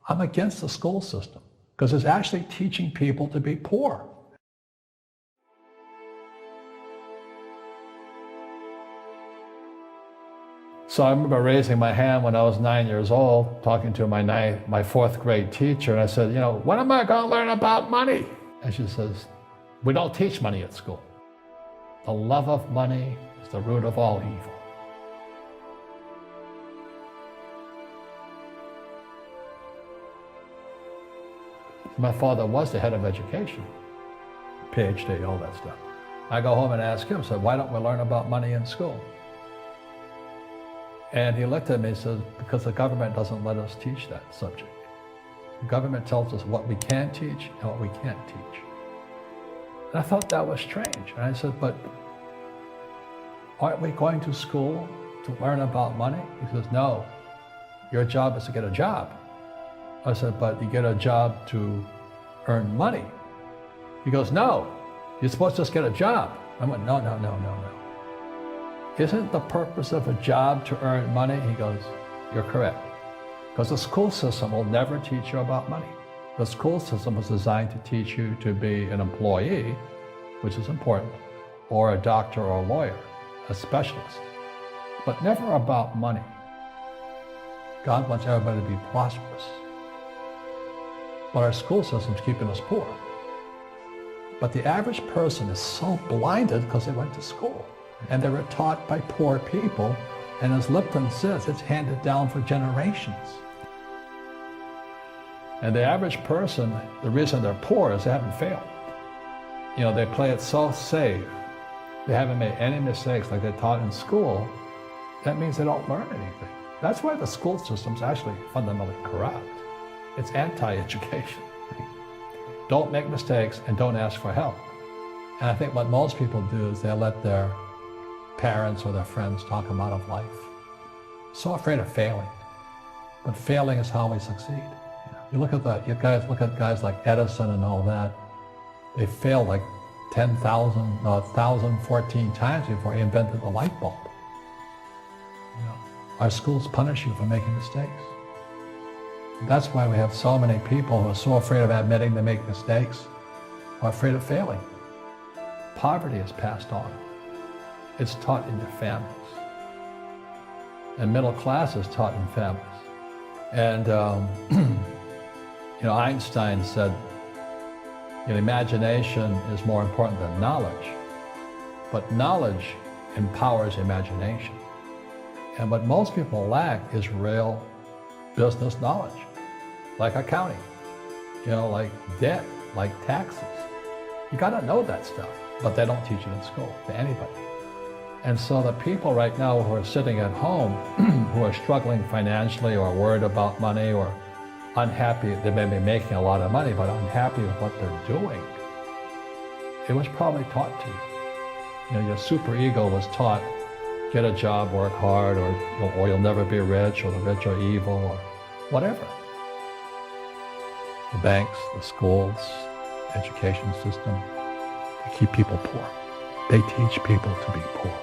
I'm against the school system because it's actually teaching people to be poor. So I remember raising my hand when I was 9 years old, talking to my fourth grade teacher, and I said, you know, when am I going to learn about money? And she says, we don't teach money at school. The love of money is the root of all evil. My father was the head of education, PhD, all that stuff. I go home and ask him, so why don't we learn about money in school? And he looked at me and said, because the government doesn't let us teach that subject. The government tells us what we can teach and what we can't teach. And I thought that was strange. And I said, but aren't we going to school to learn about money? He says, no, your job is to get a job. I said, but you get a job to earn money. He goes, no, you're supposed to just get a job. I went, no. Isn't the purpose of a job to earn money? He goes, you're correct. Because the school system will never teach you about money. The school system was designed to teach you to be an employee, which is important, or a doctor or a lawyer, a specialist, but never about money. God wants everybody to be prosperous. But our school system's keeping us poor. But the average person is so blinded because they went to school. And they were taught by poor people, and as Lipton says, it's handed down for generations. And the average person, the reason they're poor is they haven't failed. You know, they play it so safe. They haven't made any mistakes like they're taught in school. That means they don't learn anything. That's why the school system's actually fundamentally corrupt. It's anti-education. Don't make mistakes and don't ask for help. And I think what most people do is they let their parents or their friends talk them out of life. So afraid of failing. But failing is how we succeed. You look at guys like Edison and all that. They failed like 1,014 times before he invented the light bulb. You know, our schools punish you for making mistakes. That's why we have so many people who are so afraid of admitting they make mistakes, or afraid of failing. Poverty is passed on. It's taught in your families. And middle class is taught in families. And, you know, Einstein said, you know, imagination is more important than knowledge. But knowledge empowers imagination. And what most people lack is real business knowledge, like accounting, you know, like debt, like taxes. You gotta know that stuff, but they don't teach it in school to anybody. And so the people right now who are sitting at home, who are struggling financially or worried about money or unhappy, they may be making a lot of money, but unhappy with what they're doing, it was probably taught to you. You know, your superego was taught, get a job, work hard, or you'll never be rich, or the rich are evil, or whatever. The banks, the schools, education system, they keep people poor. They teach people to be poor.